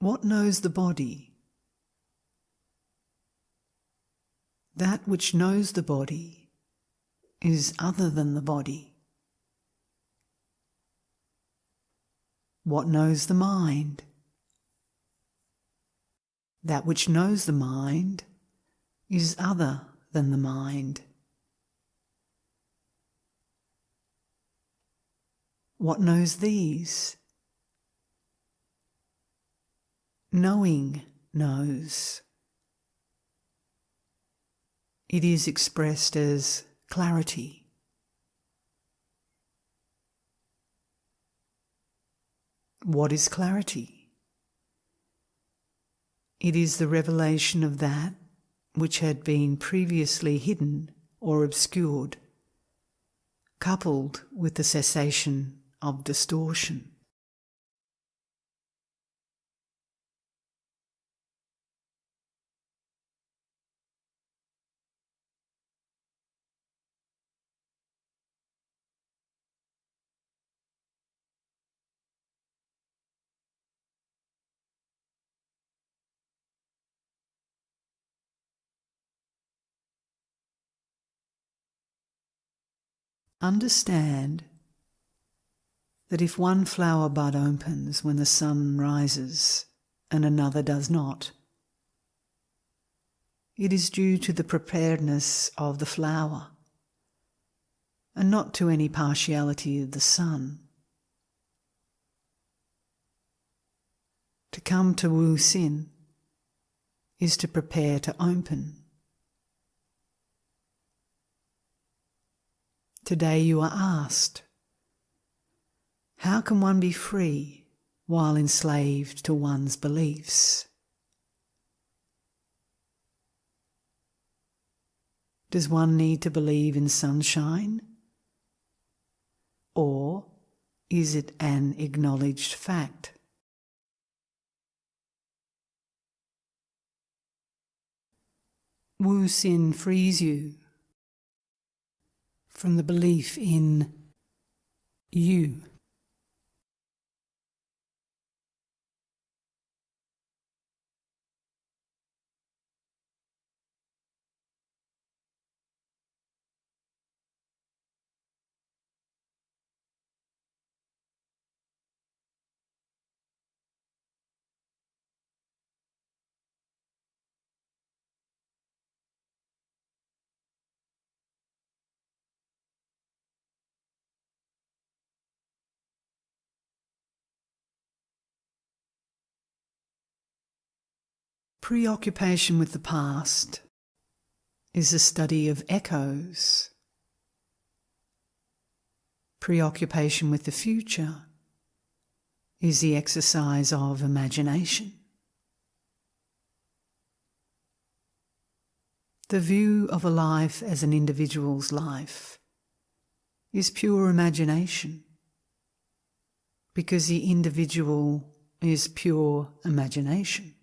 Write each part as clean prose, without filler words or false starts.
What knows the body? That which knows the body is other than the body. What knows the mind? That which knows the mind is other than the mind. What knows these? Knowing knows. It is expressed as clarity. What is clarity? It is the revelation of that which had been previously hidden or obscured, coupled with the cessation of distortion. Understand that if one flower bud opens when the sun rises and another does not, it is due to the preparedness of the flower and not to any partiality of the sun. To come to Hsin is to prepare to open. Today you are asked, how can one be free while enslaved to one's beliefs? Does one need to believe in sunshine? Or is it an acknowledged fact? Hsin frees you from the belief in you. Preoccupation with the past is a study of echoes. Preoccupation with the future is the exercise of imagination. The view of a life as an individual's life is pure imagination, because the individual is pure imagination.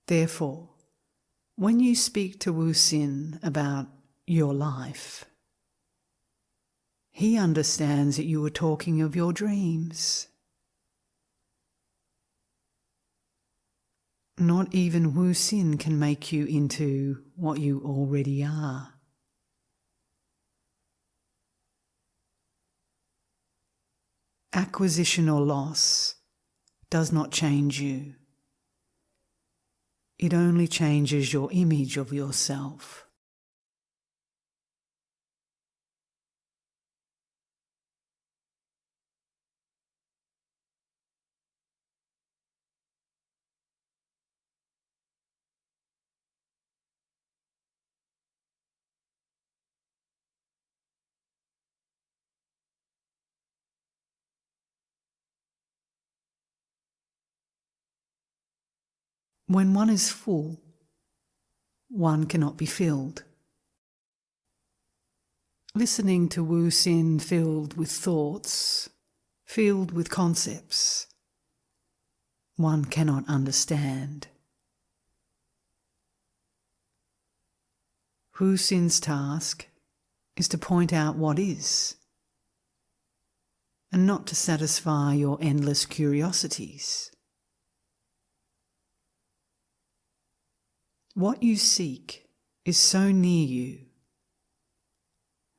Therefore, when you speak to Hsin about your life, he understands that you are talking of your dreams. Not even Hsin can make you into what you already are. Acquisition or loss does not change you. It only changes your image of yourself. When one is full, one cannot be filled. Listening to Hsin filled with thoughts, filled with concepts, one cannot understand. Hsin's task is to point out what is. and not to satisfy your endless curiosities. What you seek is so near you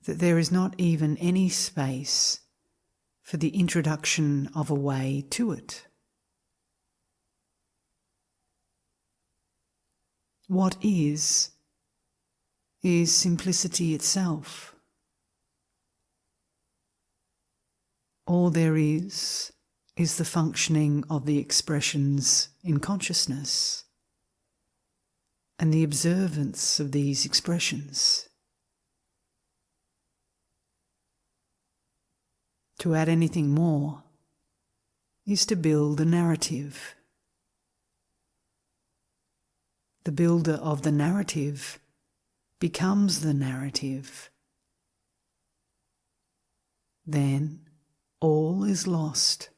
that there is not even any space for the introduction of a way to it. What is simplicity itself. All there is the functioning of the expressions in consciousness and the observance of these expressions. To add anything more is to build a narrative. The builder of the narrative becomes the narrative. Then all is lost.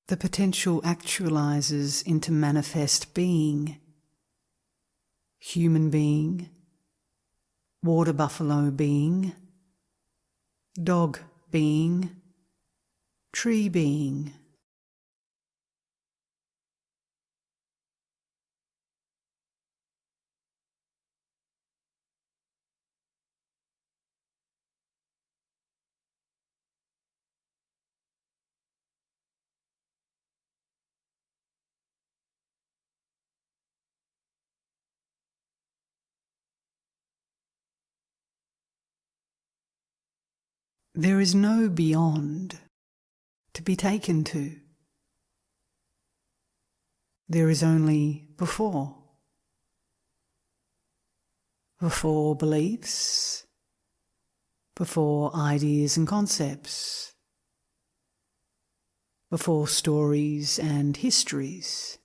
The potential actualizes into manifest being, human being, water buffalo being, dog being, tree being. There is no beyond to be taken to. There is only before. Before beliefs, before ideas and concepts, before stories and histories,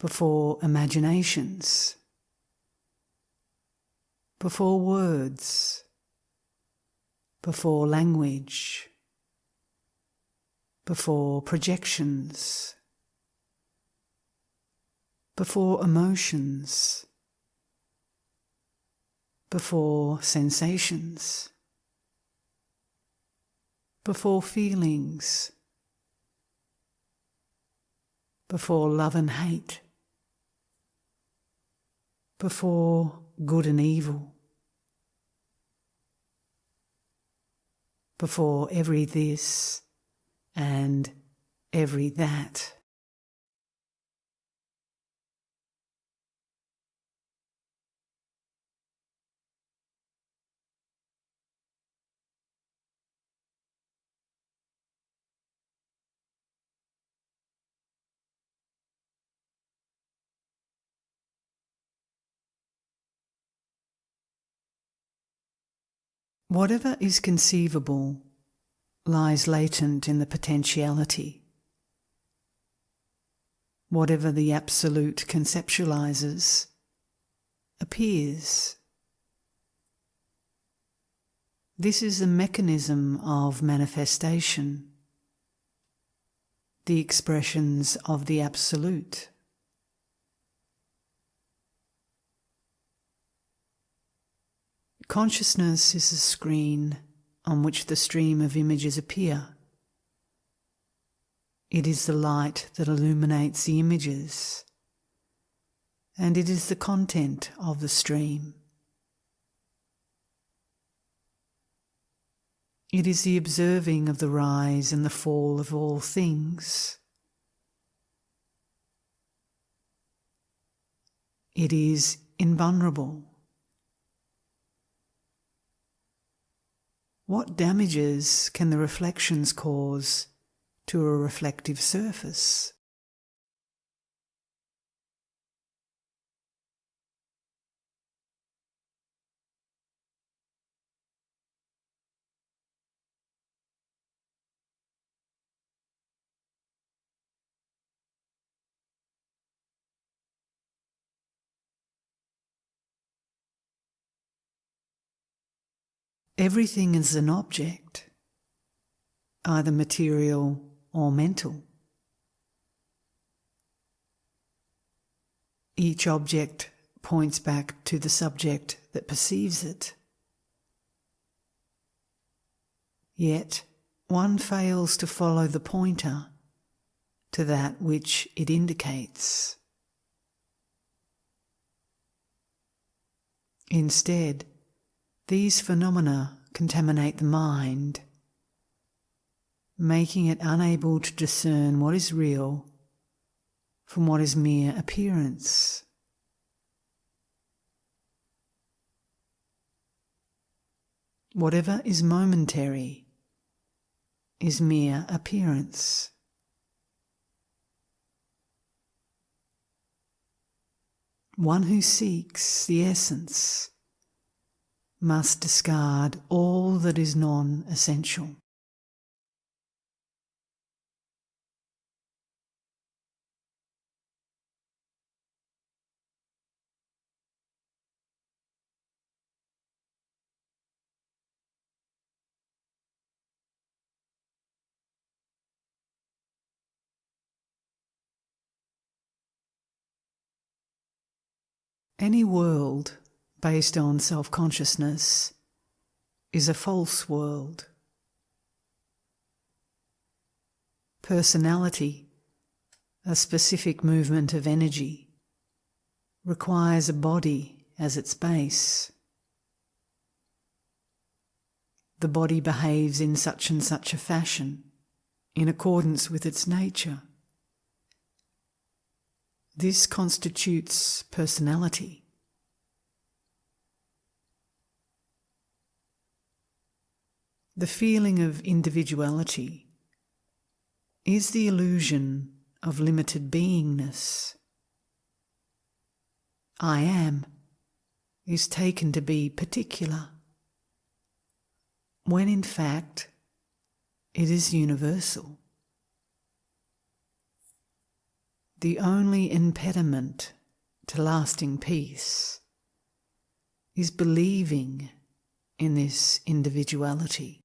before imaginations, before words, before language, before projections, before emotions, before sensations, before feelings, before love and hate, before good and evil, before every this and every that. Whatever is conceivable lies latent in the potentiality. Whatever the Absolute conceptualizes appears. This is the mechanism of manifestation, the expressions of the Absolute. Consciousness is a screen on which the stream of images appear. It is the light that illuminates the images, and it is the content of the stream. It is the observing of the rise and the fall of all things. It is invulnerable. What damages can the reflections cause to a reflective surface? Everything is an object, either material or mental. Each object points back to the subject that perceives it. Yet one fails to follow the pointer to that which it indicates. Instead, these phenomena contaminate the mind, making it unable to discern what is real from what is mere appearance. Whatever is momentary is mere appearance. One who seeks the essence must discard all that is non-essential. Any world based on self-consciousness is a false world. Personality, a specific movement of energy, requires a body as its base. The body behaves in such and such a fashion, in accordance with its nature. This constitutes personality. The feeling of individuality is the illusion of limited beingness. I am is taken to be particular, when in fact it is universal. The only impediment to lasting peace is believing in this individuality.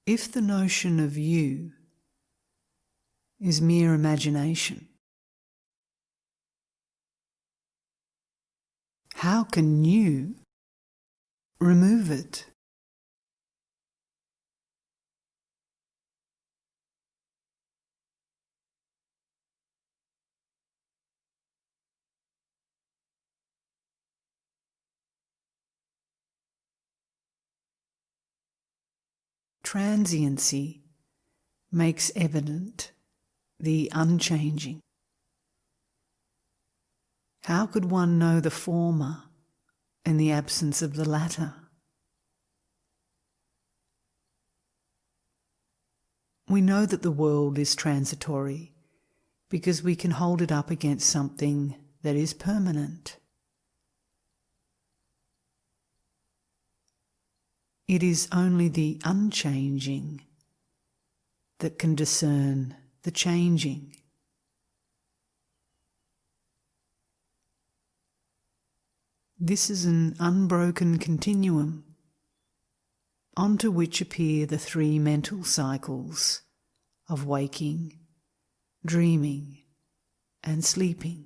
If the notion of you is mere imagination, how can you remove it? Transiency makes evident the unchanging. How could one know the former in the absence of the latter? We know that the world is transitory because we can hold it up against something that is permanent. It is only the unchanging that can discern the changing. This is an unbroken continuum onto which appear the three mental cycles of waking, dreaming, and sleeping.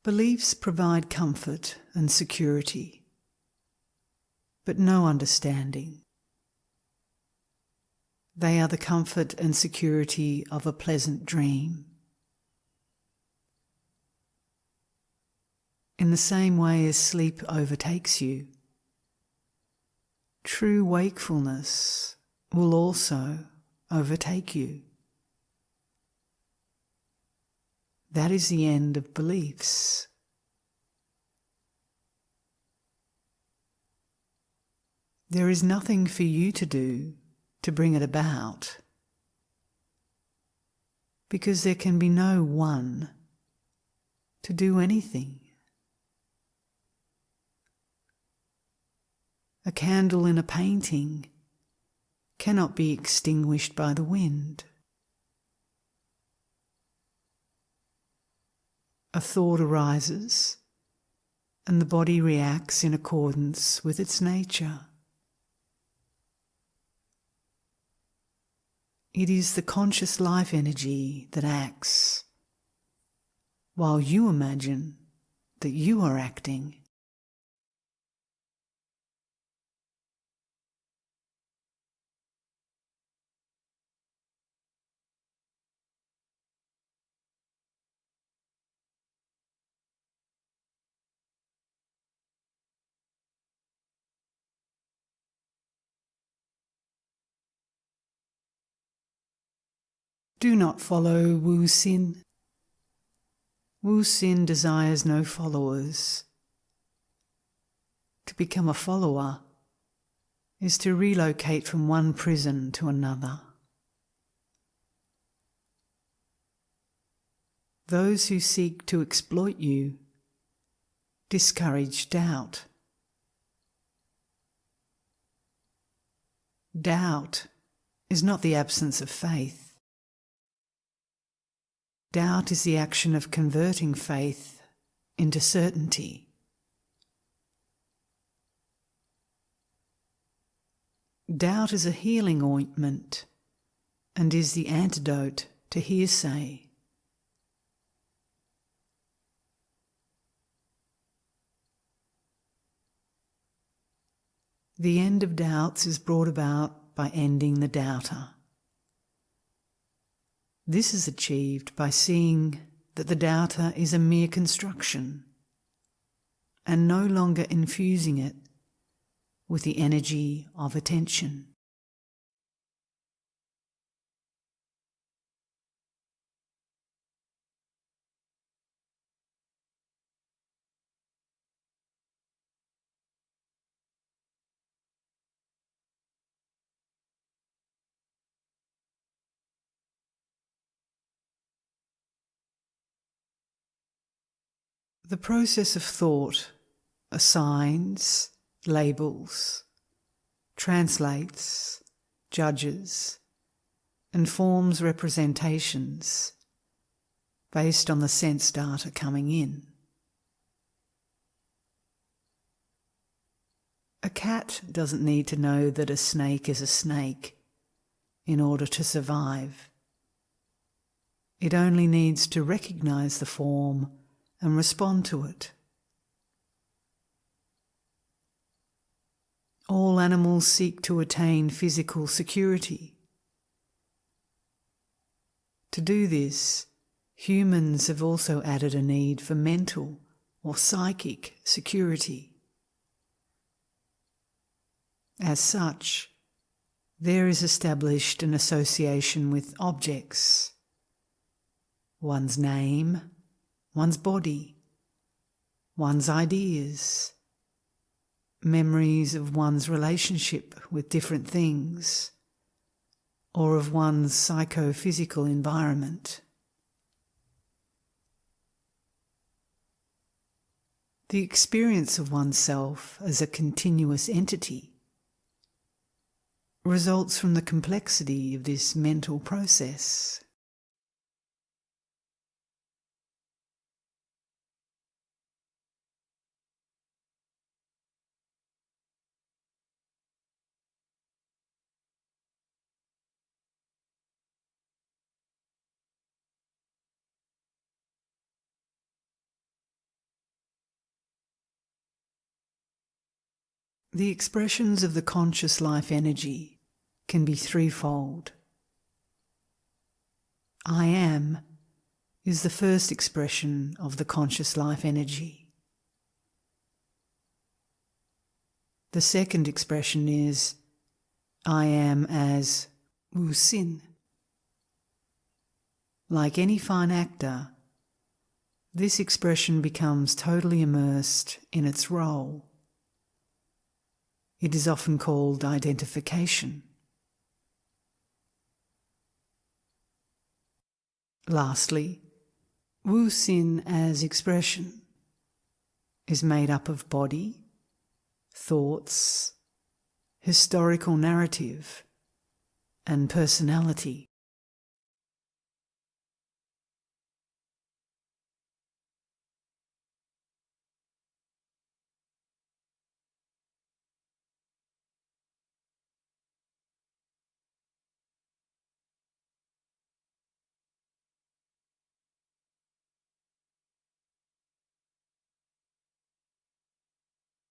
Beliefs provide comfort and security, but no understanding. They are the comfort and security of a pleasant dream. In the same way as sleep overtakes you, true wakefulness will also overtake you. That is the end of beliefs. There is nothing for you to do to bring it about, because there can be no one to do anything. A candle in a painting cannot be extinguished by the wind. A thought arises and the body reacts in accordance with its nature. It is the conscious life energy that acts, while you imagine that you are acting. Do not follow Hsin. Hsin desires no followers. To become a follower is to relocate from one prison to another. Those who seek to exploit you discourage doubt. Doubt is not the absence of faith. Doubt is the action of converting faith into certainty. Doubt is a healing ointment and is the antidote to hearsay. The end of doubts is brought about by ending the doubter. This is achieved by seeing that the doubter is a mere construction and no longer infusing it with the energy of attention. The process of thought assigns, labels, translates, judges, and forms representations based on the sense data coming in. A cat doesn't need to know that a snake is a snake in order to survive. It only needs to recognize the form and respond to it. All animals seek to attain physical security. To do this, humans have also added a need for mental or psychic security. As such, there is established an association with objects, one's name, one's body, one's ideas, memories of one's relationship with different things, or of one's psychophysical environment. The experience of oneself as a continuous entity results from the complexity of this mental process. The expressions of the conscious life energy can be threefold. I am is the first expression of the conscious life energy. The second expression is I am as Hsin. Like any fine actor, this expression becomes totally immersed in its role. It is often called identification. Lastly, Hsin as expression is made up of body, thoughts, historical narrative, and personality.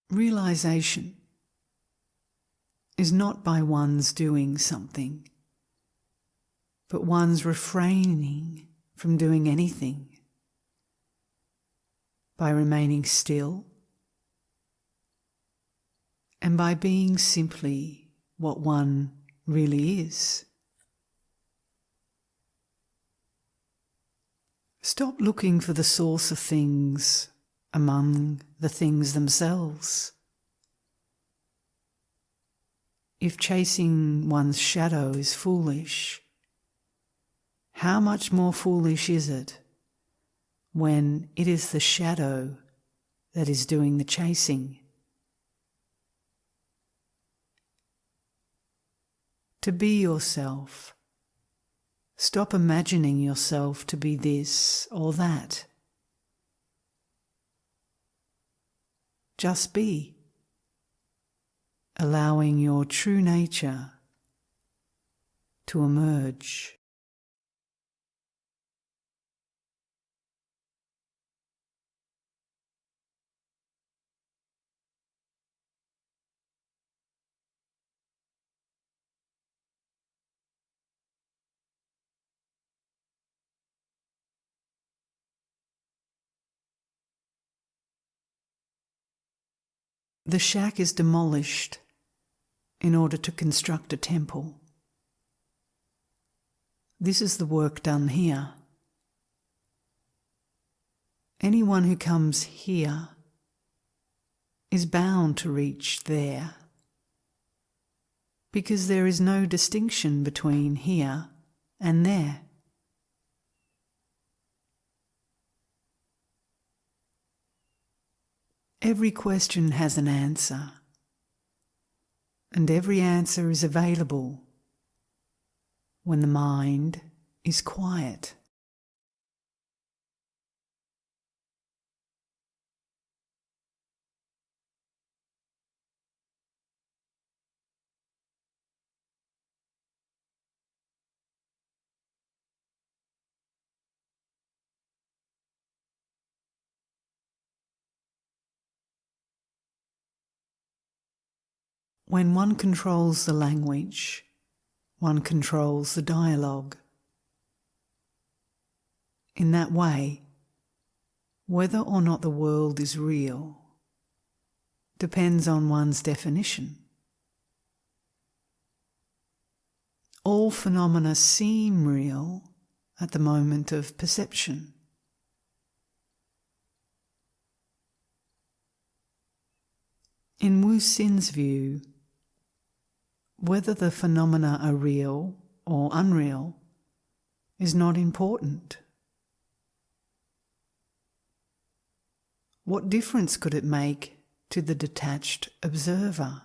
Realization is not by one's doing something, but one's refraining from doing anything, by remaining still and by being simply what one really is. Stop looking for the source of things among the things themselves. If chasing one's shadow is foolish, how much more foolish is it when it is the shadow that is doing the chasing? To be yourself, stop imagining yourself to be this or that. Just be, allowing your true nature to emerge. The shack is demolished in order to construct a temple. This is the work done here. Anyone who comes here is bound to reach there, because there is no distinction between here and there. Every question has an answer, and every answer is available when the mind is quiet. When one controls the language, one controls the dialogue. In that way, whether or not the world is real depends on one's definition. All phenomena seem real at the moment of perception. In Hsin's view, whether the phenomena are real or unreal is not important. What difference could it make to the detached observer?